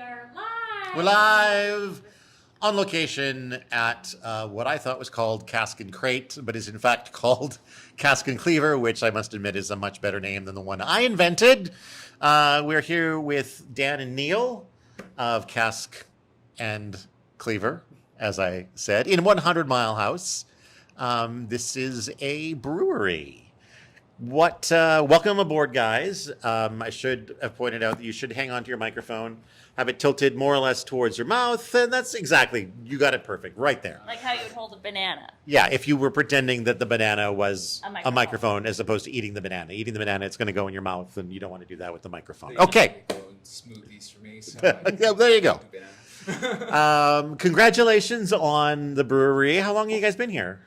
are live. We're live on location at what I thought was called Cask and Crate, but is in fact called Cask and Cleaver, which I must admit is a much better name than the one I invented. We're here with Dan and Neil of Cask and Cleaver, as I said, in 100 Mile House. This is a brewery. Welcome aboard, guys. I should have pointed out that you should hang on to your microphone, have it tilted more or less towards your mouth, and that's exactly, you got it perfect right there. Like how you would hold a banana. Yeah, if you were pretending that the banana was A microphone as opposed to eating the banana. Eating the banana, it's going to go in your mouth, and you don't want to do that with the microphone. So Okay. Smoothies for me. So Yeah, there you go. Congratulations on the brewery. How long have you guys been here?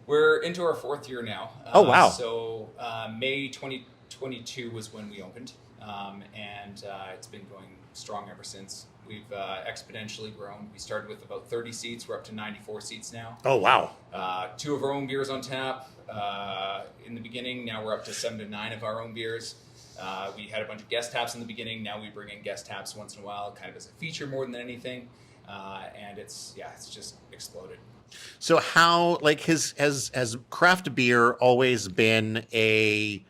We're into our fourth year now. Oh, wow. So May 2022 was when we opened, and it's been going strong ever since. We've exponentially grown. We started with about 30 seats. We're up to 94 seats now. Oh, wow. 2 of our own beers on tap in the beginning. Now we're up to 7 to 9 of our own beers. We had a bunch of guest taps in the beginning. Now we bring in guest taps once in a while, kind of as a feature more than anything. And it's just exploded. So how, like, has craft beer always been a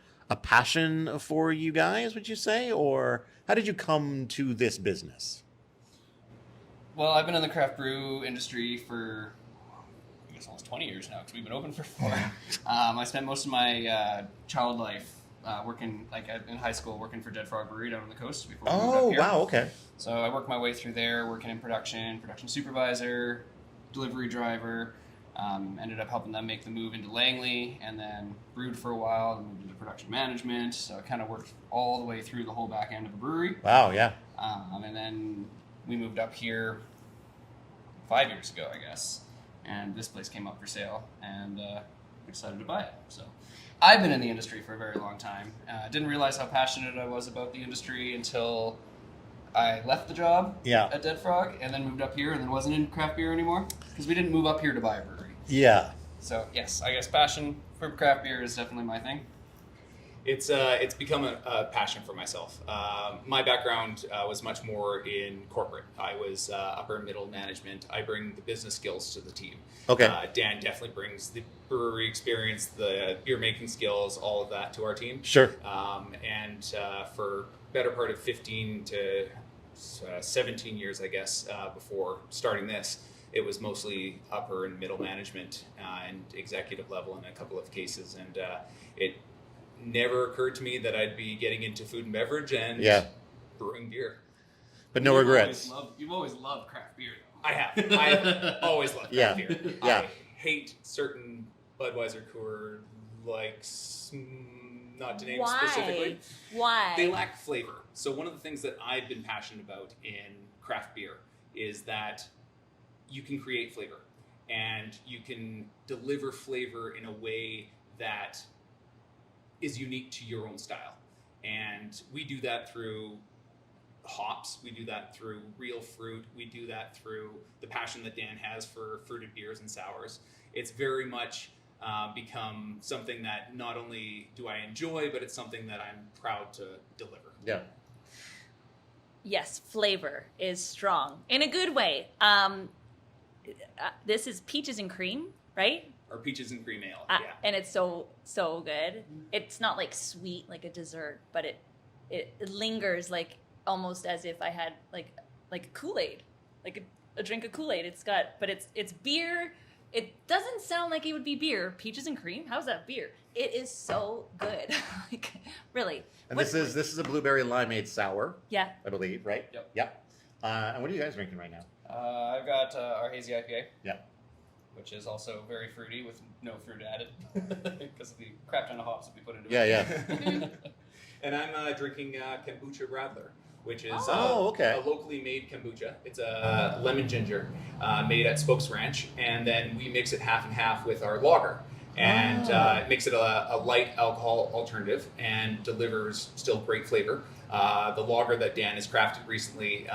passion for you guys, would you say? Or how did you come to this business? Well, I've been in the craft brew industry for, I guess, almost 20 years now, because we've been open for 4. I spent most of my child life working, in high school, working for Dead Frog Brewery down on the coast before we moved up here. Wow, okay. So I worked my way through there, working in production supervisor, delivery driver, ended up helping them make the move into Langley, and then brewed for a while and moved into production management. So I kind of worked all the way through the whole back end of a brewery. Wow, yeah. And then we moved up here 5 years ago, I guess, and this place came up for sale, and we decided to buy it. So I've been in the industry for a very long time. Didn't realize how passionate I was about the industry until I left the job at Dead Frog and then moved up here and then wasn't in craft beer anymore because we didn't move up here to buy a brewery. Yeah. So yes, I guess passion for craft beer is definitely my thing. It's become a passion for myself. My background was much more in corporate. I was upper and middle management. I bring the business skills to the team. Okay. Dan definitely brings the brewery experience, the beer making skills, all of that to our team. Sure. And for better part of 15 to 17 years, I guess, before starting this, it was mostly upper and middle management and executive level in a couple of cases. And it never occurred to me that I'd be getting into food and beverage and brewing beer. But no regrets. You've always loved craft beer, though. I have always loved craft beer. Yeah. I hate certain Budweiser Coors, not to name specifically. Why? They lack flavor. So one of the things that I've been passionate about in craft beer is that you can create flavor and you can deliver flavor in a way that is unique to your own style. And we do that through hops. We do that through real fruit. We do that through the passion that Dan has for fruited beers and sours. It's very much become something that not only do I enjoy, but it's something that I'm proud to deliver. Yeah. Yes, flavor is strong in a good way. This is peaches and cream, right? Or peaches and cream ale, and it's so good. It's not like sweet like a dessert, but it lingers like almost as if I had like a Kool-Aid, like a drink of Kool-Aid. It's beer. It doesn't sound like it would be beer. Peaches and cream? How's that beer? It is so good. Like, really. And this is a blueberry limeade sour. Yeah. I believe, right? Yep. Yep. And what are you guys drinking right now? I've got our hazy IPA. Yeah. Which is also very fruity with no fruit added because of the crap ton of hops that we put into it. Yeah. And I'm drinking kombucha Radler, which is a locally made kombucha. It's a lemon ginger made at Spokes Ranch, and then we mix it half and half with our lager. And it makes it a light alcohol alternative and delivers still great flavor. The lager that Dan has crafted recently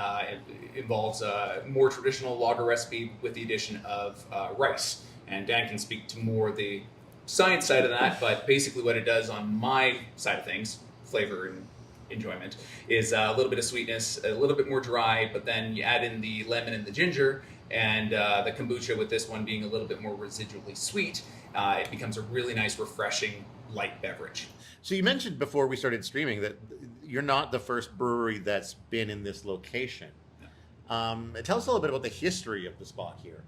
involves a more traditional lager recipe with the addition of rice. And Dan can speak to more the science side of that, but basically what it does on my side of things, flavor and enjoyment, is a little bit of sweetness, a little bit more dry, but then you add in the lemon and the ginger, and the kombucha with this one being a little bit more residually sweet, it becomes a really nice, refreshing, light beverage. So you mentioned before we started streaming that you're not the first brewery that's been in this location. Tell us a little bit about the history of the spot here.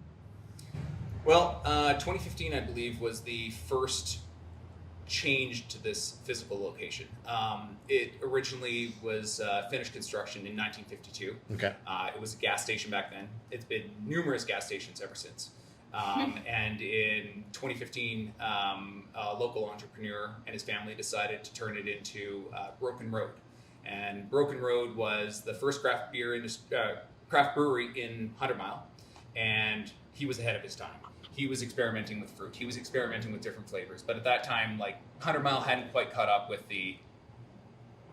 Well, 2015, I believe, was the first change to this physical location. It originally was finished construction in 1952. Okay. It was a gas station back then. It's been numerous gas stations ever since. And in 2015, a local entrepreneur and his family decided to turn it into Broken Road. And Broken Road was the first craft brewery in 100 Mile, and he was ahead of his time. He was experimenting with fruit. He was experimenting with different flavors. But at that time, 100 Mile hadn't quite caught up with the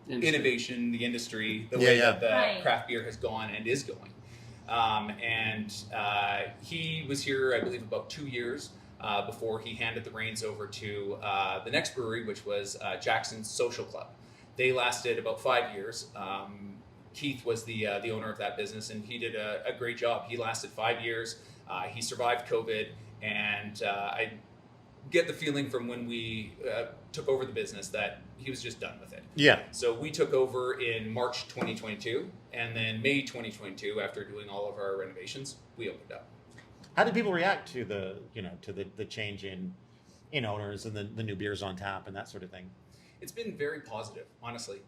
innovation, the industry, the way that the craft beer has gone and is going. He was here, I believe, about 2 years before he handed the reins over to the next brewery, which was Jackson's Social Club. They lasted about 5 years. Keith was the owner of that business, and he did a great job. He lasted 5 years. He survived COVID, and I get the feeling from when we took over the business that he was just done with it. Yeah. So we took over in March 2022, and then May 2022, after doing all of our renovations, we opened up. How did people react to the change in owners and the new beers on tap and that sort of thing? It's been very positive, honestly.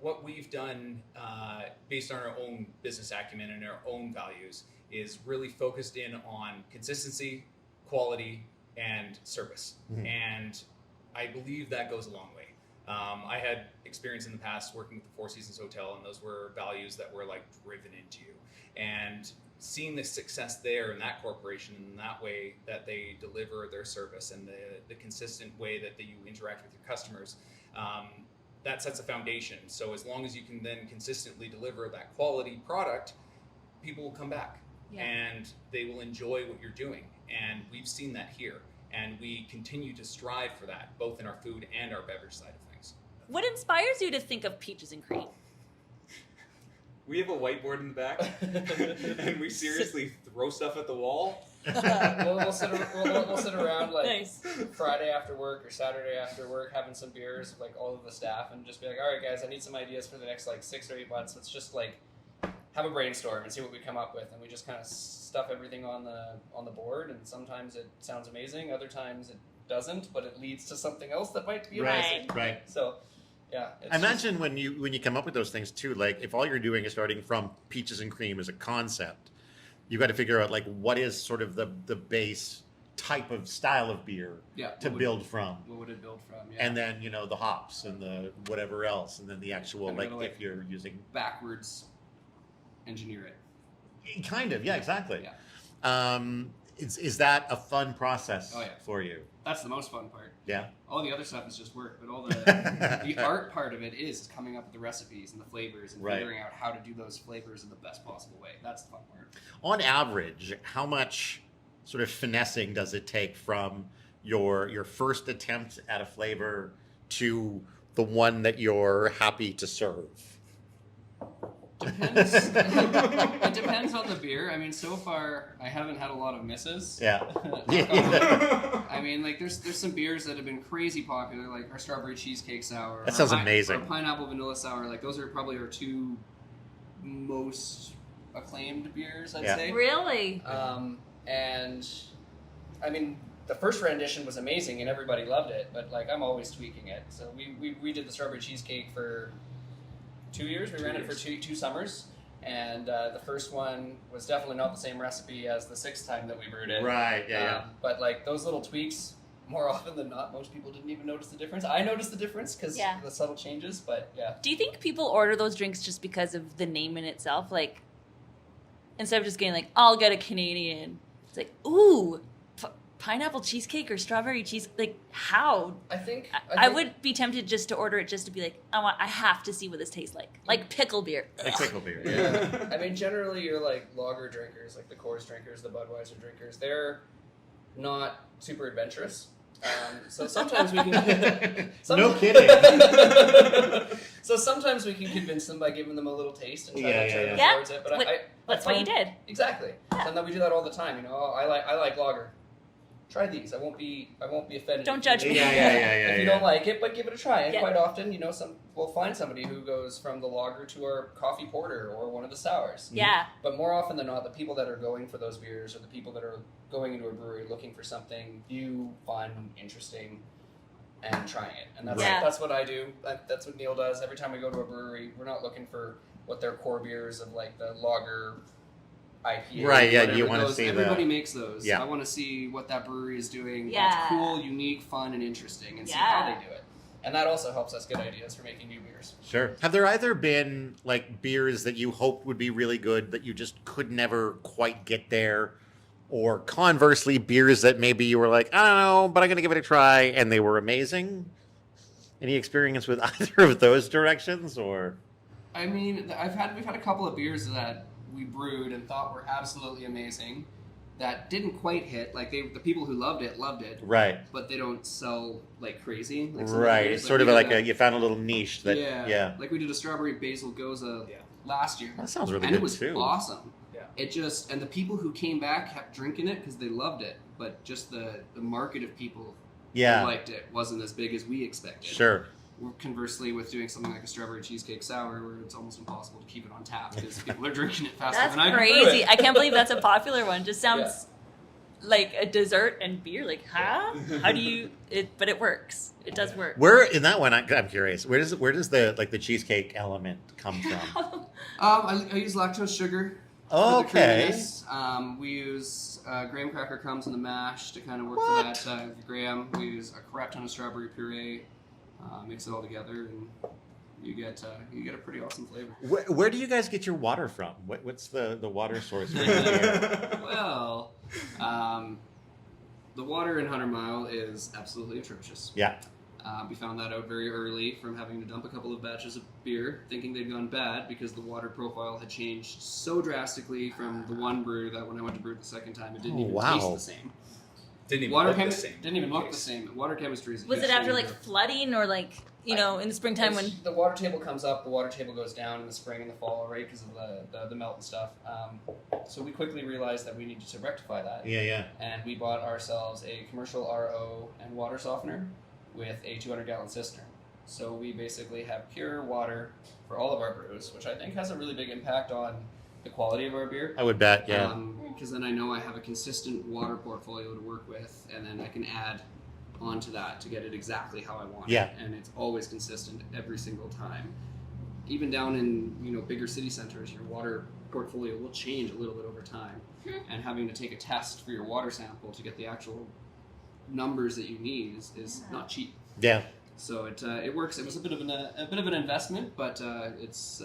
What we've done based on our own business acumen and our own values is really focused in on consistency, quality, and service. Mm-hmm. And I believe that goes a long way. I had experience in the past working with the Four Seasons Hotel, and those were values that were driven into you. And seeing the success there in that corporation and that way that they deliver their service and the consistent way that you interact with your customers, that sets a foundation. So as long as you can then consistently deliver that quality product, people will come back and they will enjoy what you're doing. And we've seen that here. And we continue to strive for that, both in our food and our beverage side of things. What inspires you to think of peaches and cream? We have a whiteboard in the back, and we seriously throw stuff at the wall. we'll sit around nice. Friday after work or Saturday after work having some beers with all of the staff and just be like, all right guys, I need some ideas for the next 6 or 8 months. Let's just have a brainstorm and see what we come up with. And we just kind of stuff everything on the board, and sometimes it sounds amazing, other times it doesn't, but it leads to something else that might be amazing. Right. So yeah. I imagine when you come up with those things too, if all you're doing is starting from peaches and cream as a concept, you've got to figure out what is sort of the base type of style of beer to build from. What would it build from? Yeah. And then, the hops and the whatever else, and then the actual, if you're using... backwards engineer it. Kind of, yeah, exactly. Yeah. Is that a fun process for you? That's the most fun part. Yeah. All the other stuff is just work, but all the art part of it is coming up with the recipes and the flavors and figuring out how to do those flavors in the best possible way. That's the fun part. On average, how much sort of finessing does it take from your first attempt at a flavor to the one that you're happy to serve? Depends. It depends on the beer. I mean, so far I haven't had a lot of misses. Yeah. I mean, there's some beers that have been crazy popular, like our strawberry cheesecake sour. That sounds amazing. Our pineapple vanilla sour. Those are probably our two most acclaimed beers, I'd say. Really? And I mean, the first rendition was amazing and everybody loved it, but I'm always tweaking it. So we did the strawberry cheesecake for 2 years. We ran it for two summers, and the first one was definitely not the same recipe as the sixth time that we brewed it. Right. Yeah. But those little tweaks, more often than not, most people didn't even notice the difference. I noticed the difference because the subtle changes. But yeah. Do you think people order those drinks just because of the name in itself? Instead of just getting I'll get a Canadian, it's ooh. Pineapple cheesecake or strawberry cheese, how? I think I would be tempted just to order it just to be I have to see what this tastes like pickle beer. Like pickle beer. Yeah. I mean, generally you're lager drinkers, the Coors drinkers, the Budweiser drinkers. They're not super adventurous. So sometimes we can. No kidding. So sometimes we can convince them by giving them a little taste and try to turn them Yeah. towards it. But That's what you did. Exactly. Yeah. And then we do that all the time. You know, I like lager. Try these. I won't be offended. Don't judge me. If you don't like it, but give it a try. And Yeah. quite often, you know, we'll find somebody who goes from the lager to our coffee porter or one of the sours. Yeah. But more often than not, the people that are going for those beers or the people that are going into a brewery looking for something you find interesting and trying it. And that's what I do. That's what Neil does. Every time we go to a brewery, we're not looking for what their core beers of like the lager IPA. Right, yeah, you want to see everybody makes those. Yeah. I want to see what that brewery is doing. Yeah. That's cool, unique, fun, and interesting, and see how they do it. And that also helps us get ideas for making new beers. Sure. Have there either been like beers that you hoped would be really good that you just could never quite get there? Or conversely, beers that maybe you were like, I don't know, but I'm going to give it a try, and they were amazing? Any experience with either of those directions? Or I mean, we've had a couple of beers that we brewed and thought were absolutely amazing that didn't quite hit. Like the people who loved it, right, but they don't sell like crazy. Like right. It's sort of like you found a little niche that yeah. Like we did a strawberry basil goza last year. That sounds really and good it was too. Awesome. Yeah. It just and the people who came back kept drinking it because they loved it, but just the market of people who liked it wasn't as big as we expected. Sure. Conversely, with doing something like a strawberry cheesecake sour, where it's almost impossible to keep it on tap because people are drinking it faster than I can brew crazy. it. I can't believe that's a popular one. Just sounds like a dessert and beer. Like, huh? How do you? But it works. It does work. Where in that one? I'm curious. Where does the cheesecake element come from? I use lactose sugar. Oh, for the okay. creaminess. We use graham cracker crumbs in the mash to kind of work for that graham. We use a crap ton of strawberry puree. Mix it all together, and you get a pretty awesome flavor. Where do you guys get your water from? What's the water source? Here? Well, the water in 100 Mile is absolutely atrocious. Yeah. We found that out very early from having to dump a couple of batches of beer, thinking they'd gone bad because the water profile had changed so drastically from the one brew that when I went to brew it the second time, it didn't even taste the same. Didn't even Water look the same. Didn't even look the same. Water chemistry is Was it after like flooding or like in the springtime when the water table comes up, the water table goes down in the spring and the fall, right, because of the melt and stuff. So we quickly realized that we needed to rectify that. Yeah. And we bought ourselves a commercial RO and water softener with a 200-gallon cistern. So we basically have pure water for all of our brews, which I think has a really big impact on the quality of our beer. I would bet, yeah. Because then I know I have a consistent water portfolio to work with, and then I can add onto that to get it exactly how I want it. And it's always consistent every single time. Even down in bigger city centers, your water portfolio will change a little bit over time. And having to take a test for your water sample to get the actual numbers that you need is not cheap. Yeah. So it works. It was a bit of an investment, but it's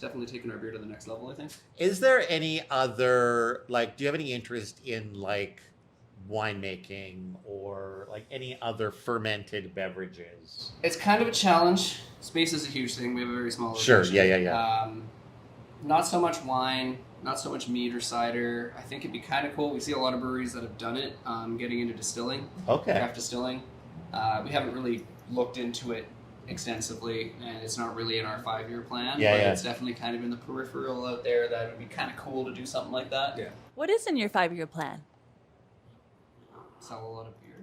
definitely taken our beer to the next level, I think. Is there any other do you have any interest in winemaking or any other fermented beverages? It's kind of a challenge. Space is a huge thing. We have a very small location. Sure. Yeah. Not so much wine, not so much mead or cider. I think it'd be kind of cool. We see a lot of breweries that have done it, getting into distilling, craft distilling. We haven't really looked into it extensively, and it's not really in our 5-year plan. But it's definitely kind of in the peripheral out there that it would be kind of cool to do something like that. Yeah. What is in your 5-year plan? Sell a lot of beer.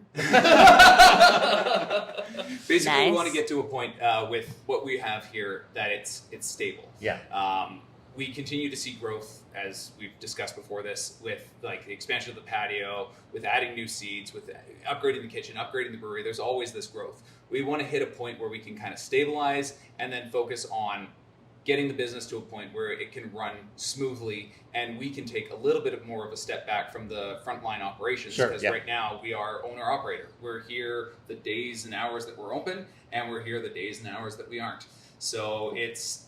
Basically, we want to get to a point with what we have here that it's stable. Yeah. We continue to see growth, as we've discussed before this, with the expansion of the patio, with adding new seats, with upgrading the kitchen, upgrading the brewery. There's always this growth. We want to hit a point where we can kind of stabilize and then focus on getting the business to a point where it can run smoothly and we can take a little bit more of a step back from the frontline operations. Because right now we are owner-operator. We're here the days and hours that we're open, and we're here the days and hours that we aren't. So it's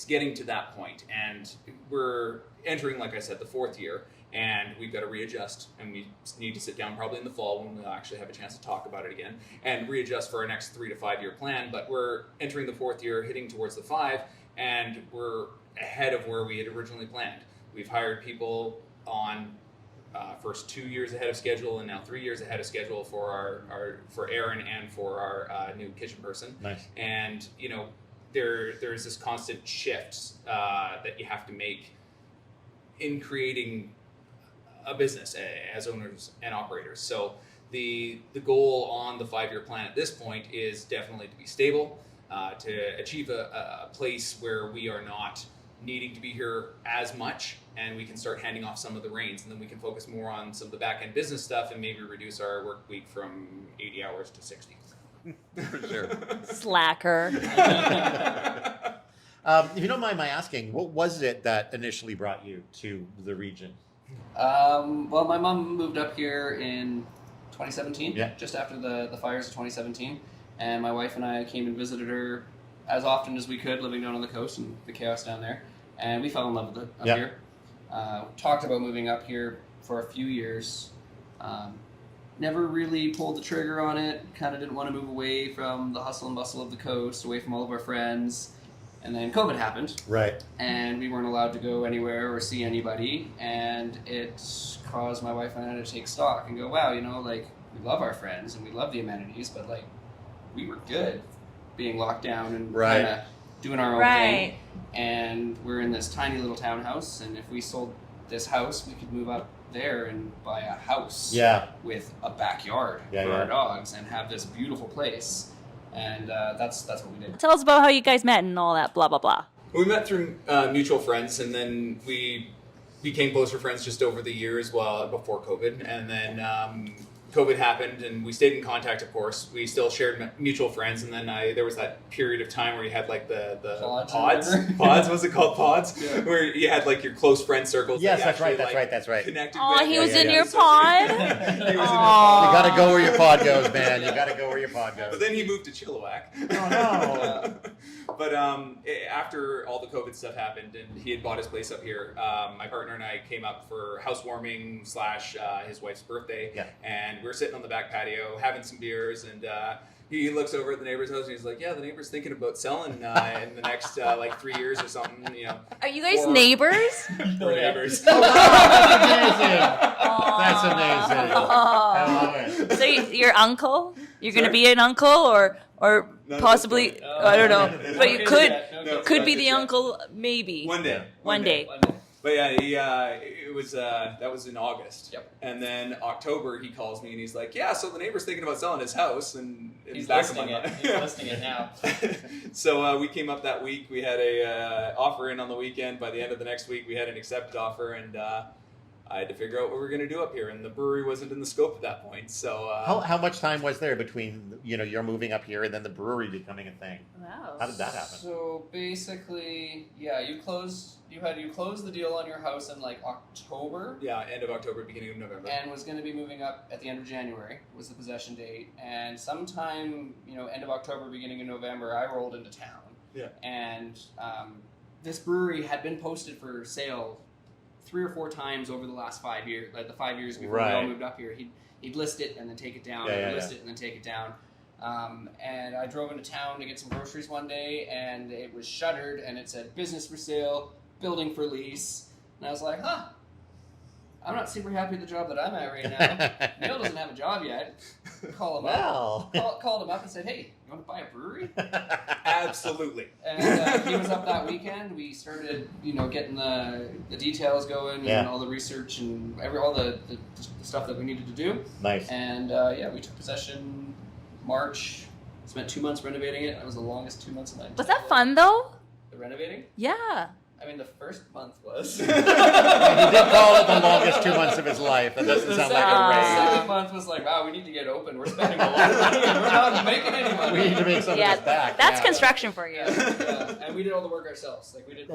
getting to that point, and we're entering, like I said, the 4th year, and we've got to readjust, and we need to sit down probably in the fall when we'll actually have a chance to talk about it again and readjust for our next 3 to 5 year plan. But we're entering the 4th year, hitting towards the 5, and we're ahead of where we had originally planned. We've hired people on first 2 years ahead of schedule, and now 3 years ahead of schedule for for Aaron and for our new kitchen person. Nice. And there's this constant shift that you have to make in creating a business as owners and operators. So the goal on the 5-year plan at this point is definitely to be stable, to achieve a place where we are not needing to be here as much, and we can start handing off some of the reins, and then we can focus more on some of the back end business stuff and maybe reduce our work week from 80 hours to 60. For sure. Slacker. If you don't mind my asking, what was it that initially brought you to the region? Well, my mom moved up here in 2017, Yeah. just after the fires of 2017, and my wife and I came and visited her as often as we could, living down on the coast and the chaos down there, and we fell in love with it up Yeah. here. Talked about moving up here for a few years. Never really pulled the trigger on it. Kind of didn't want to move away from the hustle and bustle of the coast, away from all of our friends. And then COVID happened, Right. and we weren't allowed to go anywhere or see anybody, and it caused my wife and I to take stock and go, wow, like, we love our friends and we love the amenities, but like, we were good being locked down and Right. kind of doing our own Right. thing. And we're in this tiny little townhouse, and if we sold this house, we could move up there and buy a house Yeah. with a backyard Yeah, for yeah. our dogs and have this beautiful place. And that's what we did. Tell us about how you guys met and all that blah, blah, blah. We met through mutual friends, and then we became closer friends just over the years before COVID. And then COVID happened, and we stayed in contact, of course. We still shared mutual friends, and then there was that period of time where you had like the Pods, pods. remember? Pods, was it called pods? Yeah. Where you had like your close friend circles. Yes, that you that's right, actually, that's like, right, that's right. Connected Oh, with. he was yeah, in yeah. your So- pod? He was in your You pod. gotta go where your pod goes, man. You gotta go where your pod goes. But then he moved to Chilliwack. Oh, no. But after all the COVID stuff happened and he had bought his place up here, my partner and I came up for housewarming / his wife's birthday. Yeah. And we were sitting on the back patio having some beers, and he looks over at the neighbor's house and he's like, yeah, the neighbor's thinking about selling in the next like 3 years or something, Are you guys Or- neighbors? We're neighbors. That's amazing. I love it. So your uncle? You're going to be an uncle or Not at this possibly, point. I don't know, No but you kids could yet, no No. kids. could be the Yeah. uncle maybe. One day. One day. One day. But yeah, it was that was in August. Yep. And then October, he calls me and he's like, "Yeah, so the neighbor's thinking about selling his house, and it's He's back in listing my it. mind." He's listing it now. So we came up that week. We had a offer in on the weekend. By the end of the next week, we had an accepted offer, and I had to figure out what we were going to do up here. And the brewery wasn't in the scope at that point. So How much time was there between you're moving up here and then the brewery becoming a thing? Wow. How did that happen? So basically, yeah, you closed the deal on your house in like October, yeah, end of October, beginning of November. and was going to be moving up at the end of January was the possession date. And sometime, end of October, beginning of November, I rolled into town. Yeah. And this brewery had been posted for sale 3 or 4 times over the last 5 years, like the 5 years before we all Right. moved up here. He'd list it and then take it down, Yeah, yeah, list yeah. it and then take it down. And I drove into town to get some groceries one day, and it was shuttered, and it said business for sale, building for lease. And I was like, huh, I'm not super happy with the job that I'm at right now. Neil doesn't have a job yet. Call him Well. up. Called him up and said, hey, you want to buy a brewery? Absolutely. And he was up that weekend. We started, getting the details going Yeah. and all the research and all the stuff that we needed to do. Nice. And we took possession March. Spent 2 months renovating it. That was the longest 2 months of my Was that fun though? The renovating? Yeah. I mean, the first month was. He did call it the longest 2 months of his life. That doesn't sound like a The raise. second month was like, wow, we need to get open. We're spending a lot of money and we're not making any money. We need to make some Yeah, of this back. that's yeah. construction for you. Yeah, and we did all the work ourselves. Like we did.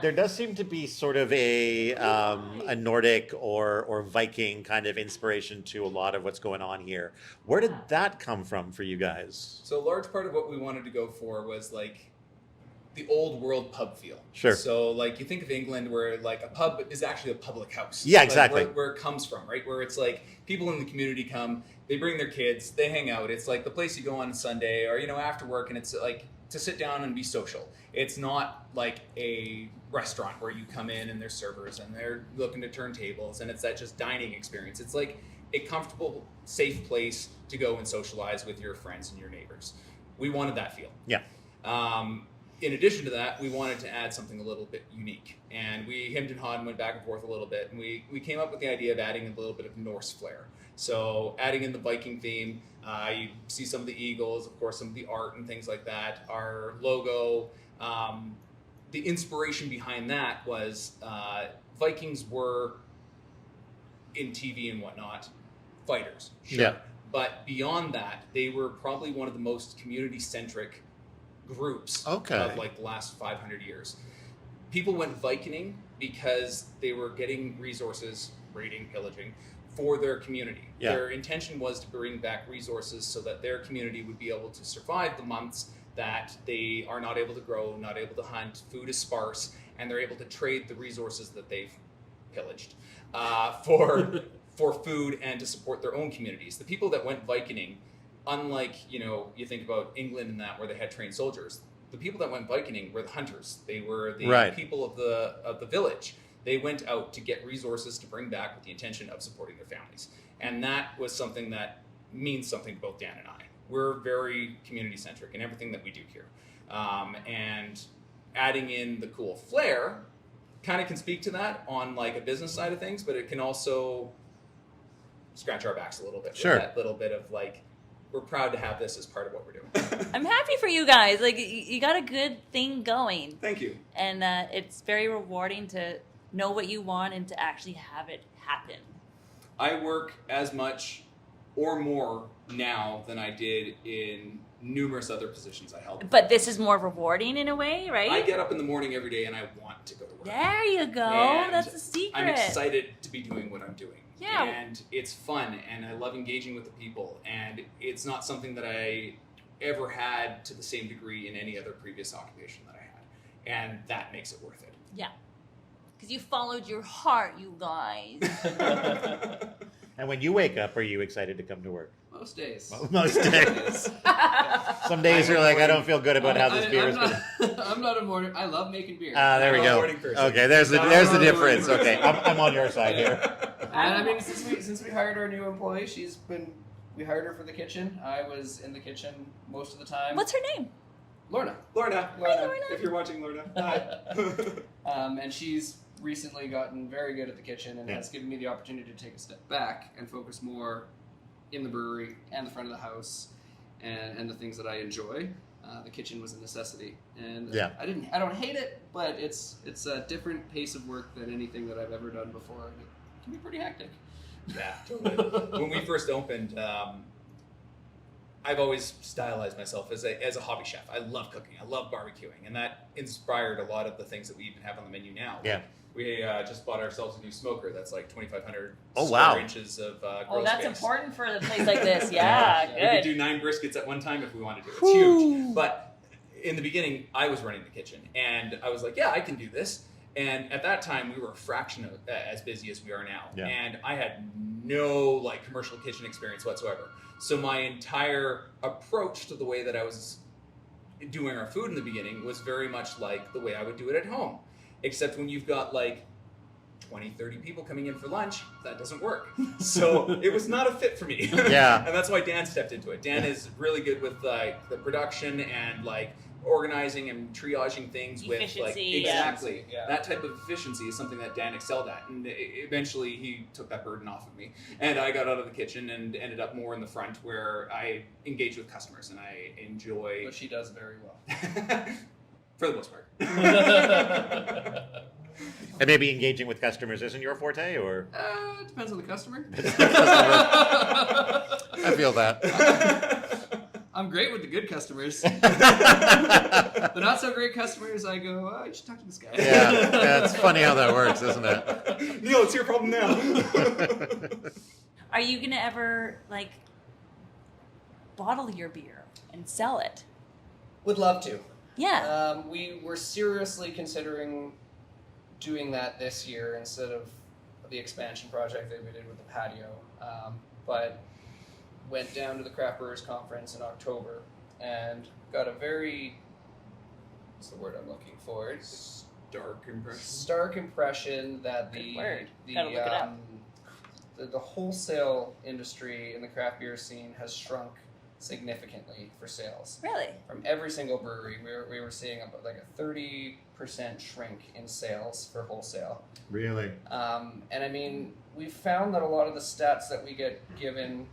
There does seem to be sort of a Nordic or Viking kind of inspiration to a lot of what's going on here. Where did that come from for you guys? So a large part of what we wanted to go for was like the old world pub feel. Sure. So like you think of England where like a pub is actually a public house. Yeah, Like, exactly. where it comes from, right? Where it's like people in the community come, they bring their kids, they hang out. It's like the place you go on Sunday or after work, and it's like to sit down and be social. It's not like a restaurant where you come in and there's servers and they're looking to turn tables and it's that just dining experience. It's like a comfortable, safe place to go and socialize with your friends and your neighbors. We wanted that feel. Yeah. In addition to that, we wanted to add something a little bit unique. And we hemmed and hawed and went back and forth a little bit. And we came up with the idea of adding a little bit of Norse flair. So adding in the Viking theme, you see some of the eagles, of course, some of the art and things like that. Our logo, the inspiration behind that was Vikings were, in TV and whatnot, fighters. Sure. Yeah. But beyond that, they were probably one of the most community-centric groups of like the last 500 years. People went Vikinging because they were getting resources, raiding, pillaging, for their community. Yeah. Their intention was to bring back resources so that their community would be able to survive the months that they are not able to grow, not able to hunt, food is sparse, and they're able to trade the resources that they've pillaged for food and to support their own communities. The people that went Vikinging, unlike, you think about England and that where they had trained soldiers, the people that went Vikinging were the hunters. They were the people of the village. They went out to get resources to bring back with the intention of supporting their families. And that was something that means something to both Dan and I. We're very community-centric in everything that we do here. And adding in the cool flair kind of can speak to that on like a business side of things, but it can also scratch our backs a little bit. Sure. With that little bit of like, we're proud to have this as part of what we're doing. I'm happy for you guys. Like, you got a good thing going. Thank you. And it's very rewarding to know what you want and to actually have it happen. I work as much or more now than I did in numerous other positions I held. But this is more rewarding in a way, right? I get up in the morning every day and I want to go to work. There you go. And that's the secret. I'm excited to be doing what I'm doing. Yeah. And it's fun and I love engaging with the people. And it's not something that I ever had to the same degree in any other previous occupation that I had. And that makes it worth it. Yeah. Because you followed your heart, you guys. And when you wake up, are you excited to come to work? Most days. Most days. Some days you're like, I don't feel good about how this beer is going to... I'm not a morning... I love making beer. There we I'm a go. morning person. Okay, there's the difference. Okay, I'm on your side here. And I mean, since we hired our new employee, we hired her for the kitchen. I was in the kitchen most of the time. What's her name? Lorna. Lorna. Hi, Lorna. If you're watching, Lorna. Hi. And she's recently gotten very good at the kitchen and has given me the opportunity to take a step back and focus more in the brewery and the front of the house and the things that I enjoy. The kitchen was a necessity, and I don't hate it, but it's a different pace of work than anything that I've ever done before, and it can be pretty hectic. Yeah, totally. When we first opened, I've always stylized myself as a hobby chef. I love cooking. I love barbecuing, and that inspired a lot of the things that we even have on the menu now. Yeah. We just bought ourselves a new smoker that's like 2,500 wow. inches of grill Oh, that's space. important for a place like this. Yeah, We could good. do 9 briskets at one time if we wanted to. It's huge. But in the beginning, I was running the kitchen, and I was like, yeah, I can do this. And at that time, we were a fraction of as busy as we are now. Yeah. And I had no like commercial kitchen experience whatsoever. So my entire approach to the way that I was doing our food in the beginning was very much like the way I would do it at home. Except when you've got like 20, 30 people coming in for lunch, that doesn't work. So it was not a fit for me. Yeah. And that's why Dan stepped into it. Dan is really good with like the production and like organizing and triaging things with like Efficiency, exactly yeah. that type of efficiency is something that Dan excelled at, and eventually he took that burden off of me, and I got out of the kitchen and ended up more in the front where I engage with customers and I enjoy. But she does very well. For the most part. And maybe engaging with customers isn't your forte, or? It depends on the customer. I feel that. I'm great with the good customers. The not so great customers, I go, oh, you should talk to this guy. Yeah, it's funny how that works, isn't it? Neil, it's your problem now. Are you gonna ever like bottle your beer and sell it? Would love to. Yeah. We were seriously considering doing that this year instead of the expansion project that we did with the patio, but went down to the Craft Brewers Conference in October and got a very what's the word I'm looking for? Dark impression. Stark impression that Good word. the Gotta look it up. the wholesale industry in the craft beer scene has shrunk significantly for sales. Really? From every single brewery, we were seeing about like a 30% shrink in sales for wholesale. Really? And I mean, we've found that a lot of the stats that we get given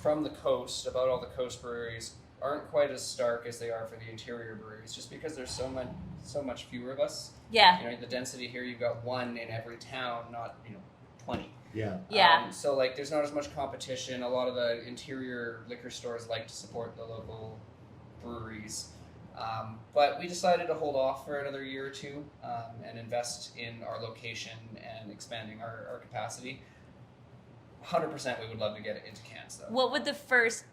from the coast about all the coast breweries aren't quite as stark as they are for the interior breweries, just because there's so much fewer of us. Yeah. You know, the density here, you've got one in every town, not 20. Yeah. Yeah. So like, there's not as much competition. A lot of the interior liquor stores like to support the local breweries. But we decided to hold off for another year or two and invest in our location and expanding our capacity. 100% we would love to get it into cans though. What would the first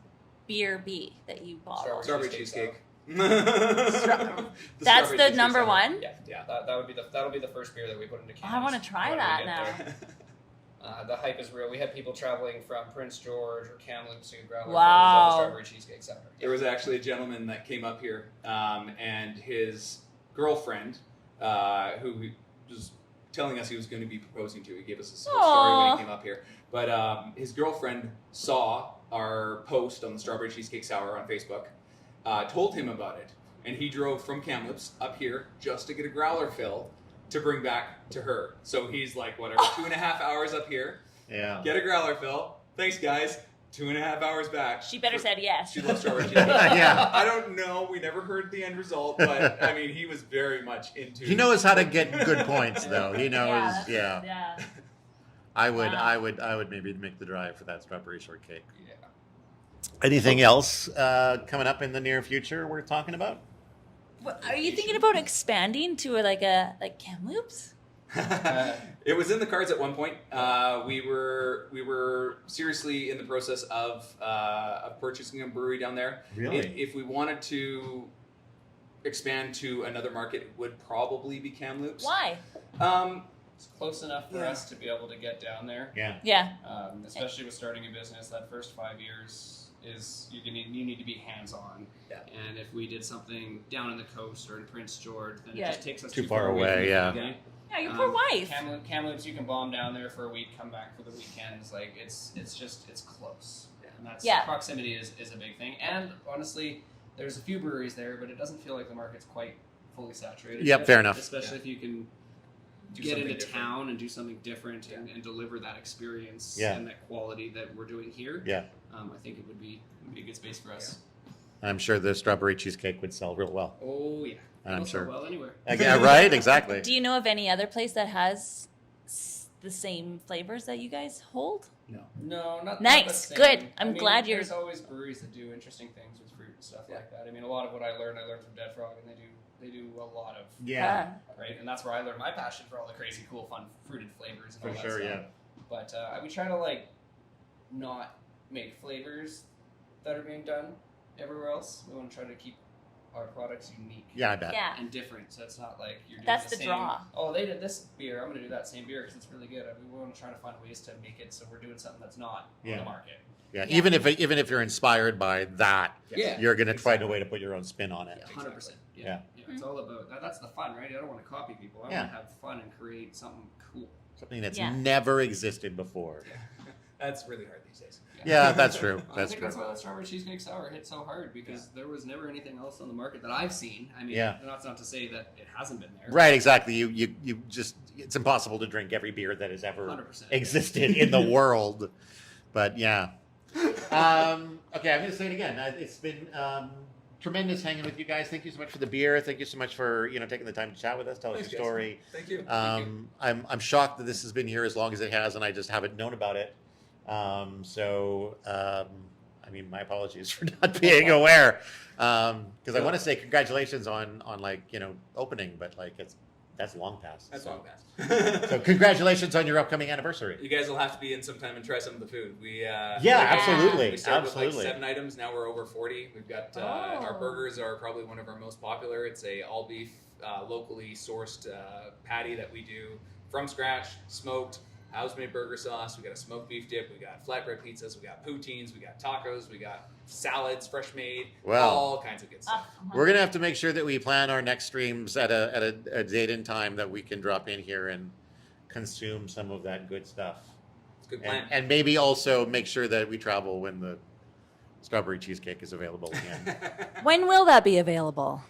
beer be that you bottled? Strawberry cheesecake. That's strawberry the cheesecake number sour. one? Yeah. That'll be the first beer that we put into cans. I want to try when we that get now. there. The hype is real. We had people traveling from Prince George or Kamloops to grab Wow. the strawberry cheesecake sour. There was actually a gentleman that came up here, and his girlfriend, who was telling us he was going to be proposing to. He gave us a story when Aw. he came up here. But his girlfriend saw our post on the strawberry cheesecake sour on Facebook, told him about it, and he drove from Kamloops up here just to get a growler fill to bring back to her. So he's like, whatever, 2.5 hours up here, Yeah. get a growler fill. Thanks, guys. 2.5 hours back. She better said yes. She loves strawberry cheesecake. Yeah. I don't know. We never heard the end result, but I mean, he was very much into. He knows how to get good points, though. He knows. Yeah. Yeah. Yeah. I would. Wow. I would maybe make the drive for that strawberry shortcake. Yeah. Anything else coming up in the near future worth talking about? What, are you thinking about expanding to like Kamloops? It was in the cards at one point. We were seriously in the process of purchasing a brewery down there. Really? If we wanted to expand to another market, it would probably be Kamloops. Why? It's close enough for us to be able to get down there. Yeah. Yeah. Especially with starting a business, that first 5 years is you need to be hands-on. Yeah. And if we did something down in the coast or in Prince George, then Yeah. it just takes us Too too far far away, from the yeah. family. Yeah, your poor wife. Kamloops, you can bomb down there for a week, come back for the weekends. Like it's close. And that's Yeah. proximity is a big thing. And honestly, there's a few breweries there, but it doesn't feel like the market's quite fully saturated. Yep, yet, fair enough. Especially if you can Do get something into different. town and do something different and deliver that experience Yeah. and that quality that we're doing here. Yeah. I think it would be a good space for us. I'm sure the strawberry cheesecake would sell real well. Oh yeah, And I'm It'll sell sure. well anywhere. Yeah, right? Exactly. Do you know of any other place that has the same flavors that you guys hold? No, not Nice, not the same. good. I'm I mean, glad you're- There's always breweries that do interesting things with fruit and stuff like that. I mean, a lot of what I learned from Dead Frog, and they do a lot of Yeah. right, and that's where I learned my passion for all the crazy, cool, fun fruited flavors and For all that sure, stuff. yeah. But we try to like not make flavors that are being done everywhere else. We want to try to keep our products unique. Yeah, I bet. Yeah. And different, so it's not like you're doing That's the the same. draw. Oh, they did this beer. I'm going to do that same beer because it's really good. I mean, we want to try to find ways to make it so we're doing something that's not on Yeah. the market. Yeah. Yeah. Even if you're inspired by that, Yeah. you're going to find a way to put your own spin on it. 100%. Yeah. Yeah. It's all about that. That's the fun, right? I don't want to copy people. I Yeah. want to have fun and create something cool. Something that's Yeah. never existed before. That's really hard these days. Yeah, that's true. I That's think true. that's why that strawberry cheesecake sour hit so hard because there was never anything else on the market that I've seen. I mean, Yeah. that's not to say that it hasn't been there. Right, exactly. You just it's impossible to drink every beer that has ever 100%. existed in the world. But yeah. Okay, I'm going to say it again. It's been tremendous hanging with you guys. Thank you so much for the beer. Thank you so much for taking the time to chat with us, tell us Thanks, your guys. story. Thank you. I'm shocked that this has been here as long as it has, and I just haven't known about it. I mean, my apologies for not being aware. Because I want to say congratulations on opening, but that's long past. That's so. long past. So congratulations on your upcoming anniversary. You guys will have to be in sometime and try some of the food. Absolutely, We started with absolutely. like 7 items. Now we're over 40. We've got our burgers are probably one of our most popular. It's a all beef, locally sourced patty that we do from scratch, smoked, house-made burger sauce, we got a smoked beef dip, we got flatbread pizzas, we got poutines, we got tacos, we got salads, fresh made, Wow. all kinds of good stuff. We're gonna have to make sure that we plan our next streams at a date and time that we can drop in here and consume some of that good stuff. It's a good plan. And maybe also make sure that we travel when the strawberry cheesecake is available again. When will that be available?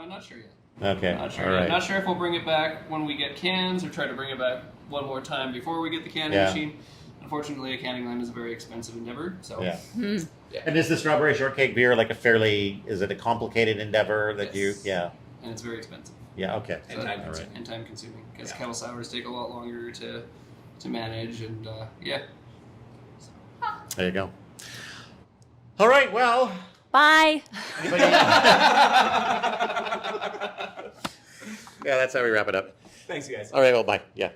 Not sure yet. Okay. Not sure All yet. right. Not sure if we'll bring it back when we get cans or try to bring it back one more time before we get the canning Yeah. machine. Unfortunately, a canning line is a very expensive endeavor. So Yeah. Hmm. And is the strawberry shortcake beer like is it a complicated endeavor that Yes. yeah. And it's very expensive. Yeah, okay. And time All consuming. right. And time consuming because Yeah. kettle sours take a lot longer to manage and yeah. There you go. All right, well. Bye. Anybody? Yeah, that's how we wrap it up. Thanks, you guys. All right, well, bye. Yeah.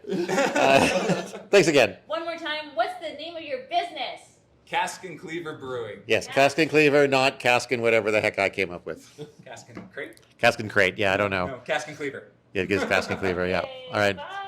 Thanks again. One more time. What's the name of your business? Cask and Cleaver Brewing. Yes, Cask and Cleaver, not Cask and whatever the heck I came up with. Cask and Crate? Cask and Crate, yeah, I don't know. No, Cask and Cleaver. Yeah, it gives Cask and Cleaver, yeah. All right. Bye.